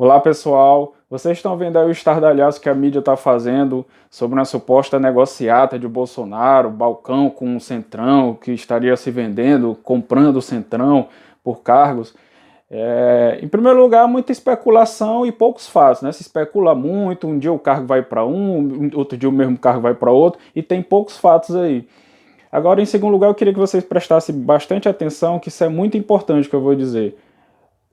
Olá pessoal, vocês estão vendo aí o estardalhaço que a mídia está fazendo sobre uma suposta negociata de Bolsonaro, balcão com o Centrão, que estaria se vendendo, comprando o Centrão por cargos. Em primeiro lugar, muita especulação e poucos fatos, né? Se especula muito, um dia o cargo vai para um, outro dia o mesmo cargo vai para outro, e tem poucos fatos aí. Agora, em segundo lugar, eu queria que vocês prestassem bastante atenção, que isso é muito importante que eu vou dizer.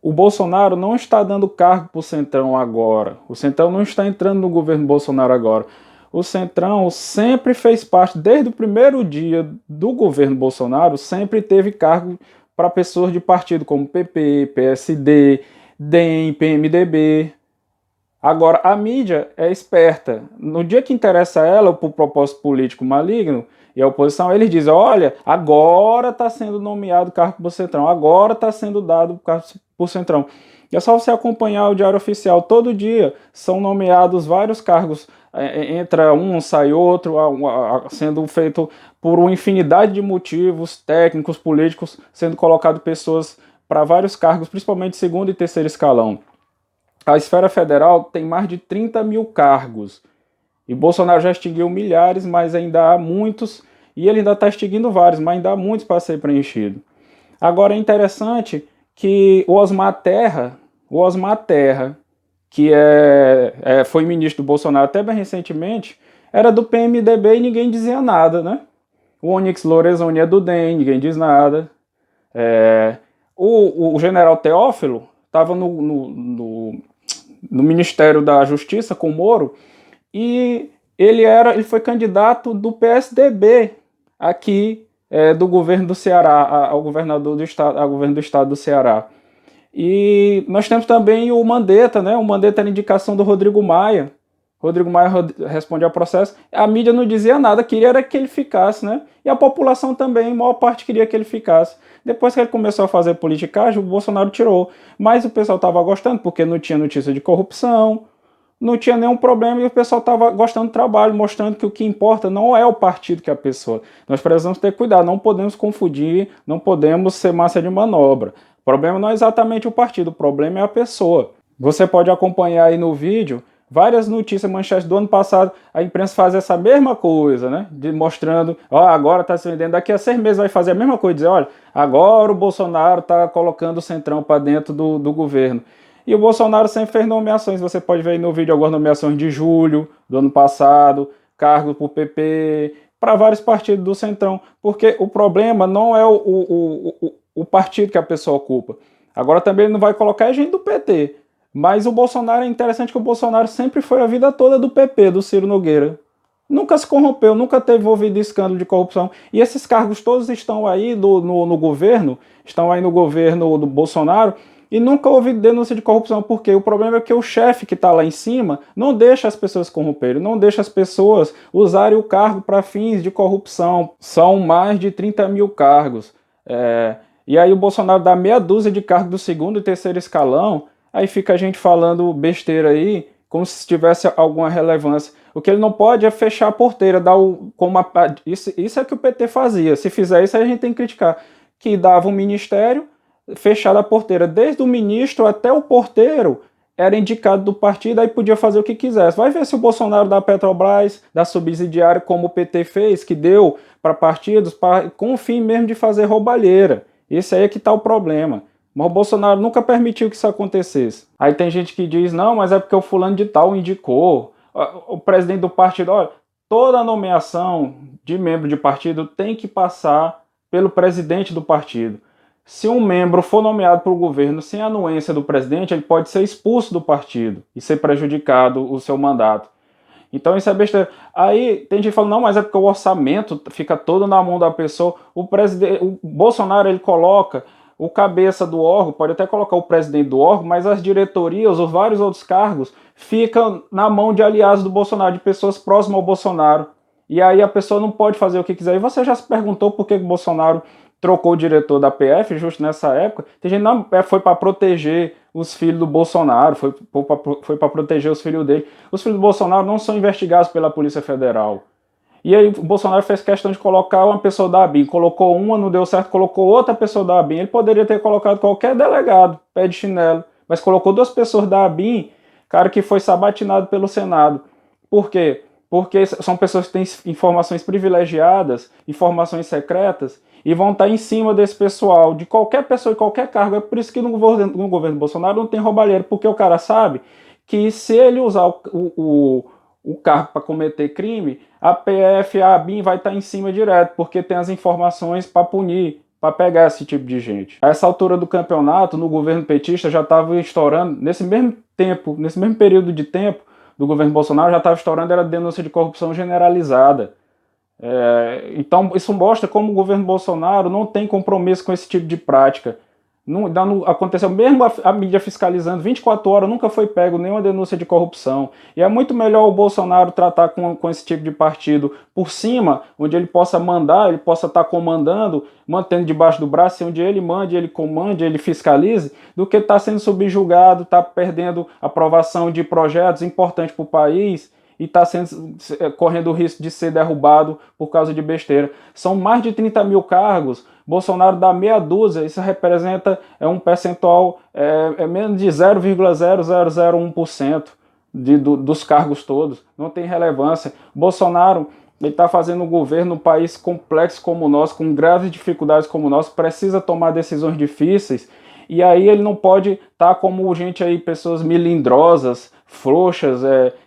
O Bolsonaro não está dando cargo para o Centrão agora. O Centrão não está entrando no governo Bolsonaro agora. O Centrão sempre fez parte, desde o primeiro dia do governo Bolsonaro, sempre teve cargo para pessoas de partido como PP, PSD, DEM, PMDB. Agora, a mídia é esperta. No dia que interessa a ela, por propósito político maligno, e a oposição, eles dizem, olha, agora está sendo nomeado cargo para o Centrão, agora está sendo dado cargo para o Centrão. E é só você acompanhar o Diário Oficial, todo dia são nomeados vários cargos, entra um, sai outro, sendo feito por uma infinidade de motivos técnicos, políticos, sendo colocado pessoas para vários cargos, principalmente segundo e terceiro escalão. A esfera federal tem mais de 30 mil cargos. E Bolsonaro já extinguiu milhares, mas ainda há muitos, e ele ainda está extinguindo vários, mas ainda há muitos para ser preenchido. Agora é interessante que o Osmar Terra, que foi ministro do Bolsonaro até bem recentemente, era do PMDB e ninguém dizia nada, né? O Onyx Lorenzoni é do DEM, ninguém diz nada. O general Teófilo estava no Ministério da Justiça com o Moro, e ele foi candidato do PSDB aqui do governo do Ceará, ao governo do estado do Ceará. E nós temos também o Mandetta, né? O Mandetta era indicação do Rodrigo Maia. Rodrigo Maia responde ao processo. A mídia não dizia nada, queria era que ele ficasse, né? E a população também, a maior parte queria que ele ficasse. Depois que ele começou a fazer politicagem, o Bolsonaro tirou. Mas o pessoal estava gostando, porque não tinha notícia de corrupção, não tinha nenhum problema, e o pessoal estava gostando do trabalho, mostrando que o que importa não é o partido que é a pessoa. Nós precisamos ter cuidado, não podemos confundir, não podemos ser massa de manobra. O problema não é exatamente o partido, o problema é a pessoa. Você pode acompanhar aí no vídeo várias notícias, manchetes do ano passado, a imprensa faz essa mesma coisa, né? Mostrando, agora está se vendendo, daqui a 6 meses vai fazer a mesma coisa, dizer, olha, agora o Bolsonaro está colocando o Centrão para dentro do governo. E o Bolsonaro sempre fez nomeações, você pode ver aí no vídeo algumas nomeações de julho do ano passado, cargos para o PP, para vários partidos do Centrão, porque o problema não é o partido que a pessoa ocupa. Agora também ele não vai colocar gente do PT, mas o Bolsonaro, é interessante que o Bolsonaro sempre foi a vida toda do PP, do Ciro Nogueira. Nunca se corrompeu, nunca teve envolvido em escândalo de corrupção. E esses cargos todos estão aí no governo, estão aí no governo do Bolsonaro, e nunca houve denúncia de corrupção, porque o problema é que o chefe que está lá em cima não deixa as pessoas corromperem, não deixa as pessoas usarem o cargo para fins de corrupção. São mais de 30 mil cargos. E aí o Bolsonaro dá meia dúzia de cargos do segundo e terceiro escalão, aí fica a gente falando besteira aí, como se tivesse alguma relevância. O que ele não pode é fechar a porteira, isso é que o PT fazia. Se fizer isso, aí a gente tem que criticar. Que dava um ministério, fechada a porteira, desde o ministro até o porteiro era indicado do partido, aí podia fazer o que quisesse. Vai ver se o Bolsonaro da Petrobras, da subsidiária, como o PT fez, que deu para partidos, com o fim mesmo de fazer roubalheira. Esse aí é que está o problema. Mas o Bolsonaro nunca permitiu que isso acontecesse. Aí tem gente que diz, não, mas é porque o fulano de tal indicou. O presidente do partido, olha, toda nomeação de membro de partido tem que passar pelo presidente do partido. Se um membro for nomeado para o governo sem anuência do presidente, ele pode ser expulso do partido e ser prejudicado o seu mandato. Então isso é besteira. Aí tem gente falando, não, mas é porque o orçamento fica todo na mão da pessoa. O Bolsonaro, ele coloca o cabeça do órgão, pode até colocar o presidente do órgão, mas as diretorias ou vários outros cargos ficam na mão de aliados do Bolsonaro, de pessoas próximas ao Bolsonaro. E aí a pessoa não pode fazer o que quiser. E você já se perguntou por que o Bolsonaro trocou o diretor da PF justo nessa época? Tem gente, não, foi para proteger os filhos do Bolsonaro, foi para proteger os filhos dele. Os filhos do Bolsonaro não são investigados pela Polícia Federal. E aí o Bolsonaro fez questão de colocar uma pessoa da ABIN, colocou uma, não deu certo, colocou outra pessoa da ABIN. Ele poderia ter colocado qualquer delegado, pé de chinelo, mas colocou 2 pessoas da ABIN, cara, que foi sabatinado pelo Senado. Por quê? Porque são pessoas que têm informações privilegiadas, informações secretas, e vão estar em cima desse pessoal, de qualquer pessoa e qualquer cargo. É por isso que no governo Bolsonaro não tem roubalheiro, porque o cara sabe que se ele usar o cargo para cometer crime, a PF, a ABIN vai estar em cima direto, porque tem as informações para punir, para pegar esse tipo de gente. A essa altura do campeonato, no governo petista, já estava estourando, nesse mesmo tempo, nesse mesmo período de tempo do governo Bolsonaro, já estava estourando, era denúncia de corrupção generalizada. Então isso mostra como o governo Bolsonaro não tem compromisso com esse tipo de prática. Não aconteceu, mesmo a mídia fiscalizando 24 horas, nunca foi pego nenhuma denúncia de corrupção. E é muito melhor o Bolsonaro tratar com esse tipo de partido por cima, onde ele possa mandar, ele possa estar comandando, mantendo debaixo do braço, onde ele mande, ele comande, ele fiscalize, do que estar sendo subjugado, estar perdendo aprovação de projetos importantes para o país e está correndo o risco de ser derrubado por causa de besteira. São mais de 30 mil cargos, Bolsonaro dá meia dúzia, isso representa um percentual, menos de 0,0001% dos cargos todos, não tem relevância. Bolsonaro está fazendo um governo num país complexo como o nosso, com graves dificuldades como o nosso, precisa tomar decisões difíceis, e aí ele não pode estar como gente aí, pessoas melindrosas, frouxas,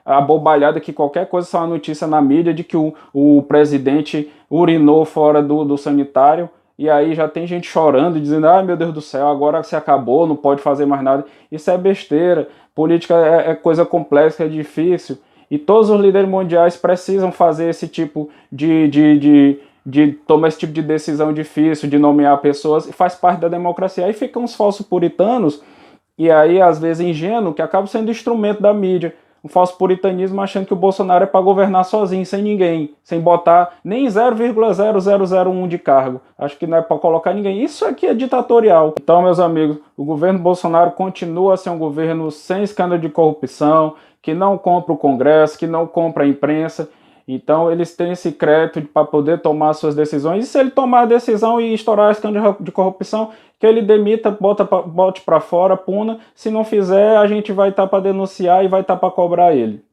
abobalhada, que qualquer coisa sai uma notícia na mídia de que o presidente urinou fora do sanitário, e aí já tem gente chorando, dizendo, ai meu Deus do céu, agora se acabou, não pode fazer mais nada. Isso é besteira, política é coisa complexa, é difícil, e todos os líderes mundiais precisam fazer esse tipo de tomar esse tipo de decisão difícil, de nomear pessoas, e faz parte da democracia. Aí ficam os falsos puritanos, e aí às vezes ingênuo, que acabam sendo instrumento da mídia. Um falso puritanismo achando que o Bolsonaro é para governar sozinho, sem ninguém, sem botar nem 0,0001 de cargo. Acho que não é para colocar ninguém. Isso aqui é ditatorial. Então, meus amigos, o governo Bolsonaro continua a ser um governo sem escândalo de corrupção, que não compra o Congresso, que não compra a imprensa. Então eles têm esse crédito para poder tomar suas decisões, e se ele tomar a decisão e estourar escândalo de corrupção, que ele demita, bote para fora, puna. Se não fizer, a gente vai estar para denunciar e vai estar para cobrar ele.